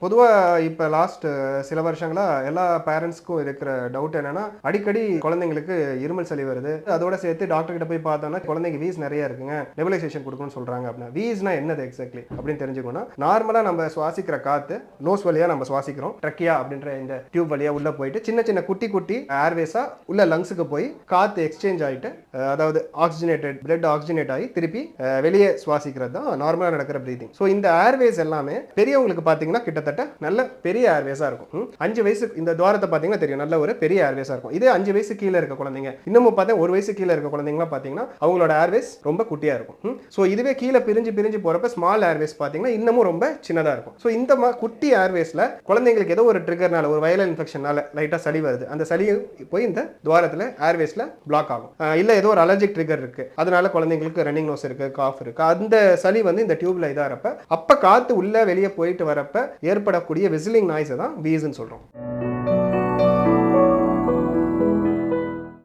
பொதுவாக இப்போ லாஸ்ட் சில வருஷங்களாக எல்லா பேரண்ட்ஸ்க்கும் இருக்கிற டவுட் என்னன்னா, அடிக்கடி குழந்தைங்களுக்கு இருமல் சளி வருது, அதோட சேர்த்து டாக்டர் கிட்ட போய் பார்த்தோம்னா குழந்தைங்க வீஸ் நிறைய இருக்குங்க, நெபுலைசேஷன் கொடுக்கணும்னு சொல்றாங்க. அப்படின்னா வீஸ்னா என்னது எக்ஸாக்ட்லி அப்படின்னு தெரிஞ்சுக்கணும்னா, நார்மலாக நம்ம சுவாசிக்கிற காற்று நோஸ் வழியா நம்ம சுவாசிக்கிறோம். ட்ரக்கியா அப்படின்ற இந்த டியூப் வழியா உள்ள போயிட்டு சின்ன சின்ன குட்டி குட்டி ஏர்வேஸா உள்ள லங்ஸுக்கு போய் காற்று எக்ஸ்சேஞ்ச் ஆகிட்டு, அதாவது ஆக்சிஜனேட்டட் பிளட் ஆக்சிஜனேட் ஆகி திருப்பி வெளியே சுவாசிக்கிறது தான் நார்மலாக நடக்கிற பிரீதிங். ஸோ இந்த ஏர்வேஸ் எல்லாமே பெரியவங்களுக்கு பார்த்தீங்கன்னா கிட்டத்தட்ட நல்ல பெரிய ஏர்வேஸா இருக்கும். 5 வயசு இந்த துவாரத்தை பார்த்தீங்கன்னா தெரியும், நல்ல ஒரு பெரிய ஏர்வேஸா இருக்கும். இதே 5 வயசு கீழே இருக்க குழந்தைங்க, இன்னமும் பார்த்தா 1 வயசு கீழே இருக்க குழந்தைங்களாம் பார்த்தீங்கன்னா அவங்களோட ஏர்வேஸ் ரொம்ப குட்டியா இருக்கும். ஸோ இதுவே கீழே பிரிஞ்சு போறப்ப ஸ்மால் ஏர்வேஸ் பார்த்தீங்கன்னா இன்னமும் ரொம்ப சின்னதா இருக்கும். ஸோ இந்த குட்டி ஏர்வேஸ்ல குழந்தைங்களுக்கு ஏதோ ஒரு ட்ரிகர்னால, ஒரு வைரல் இன்ஃபெக்ஷனால லைட்டா சளி வருது, அந்த சளி போய் இந்த துவாரத்துல ஏர்வேஸ்ல பிளாக் ஆகும். இல்ல ஏதோ ஒரு அலர்ஜிக் ட்ரிகர் இருக்கு, அதனால குழந்தைங்களுக்கு ரன்னிங் நோஸ் இருக்கு, காஃப் இருக்கு, அந்த சளி வந்து இந்த டியூப்ல இதாகிறப்ப அப்ப காத்து உள்ள வெளியே போயிட்டு வரப்ப ஏற்படக்கூடிய விசிலிங் நாய்ஸ் தான் வீஸ்ன்னு சொல்றோம்.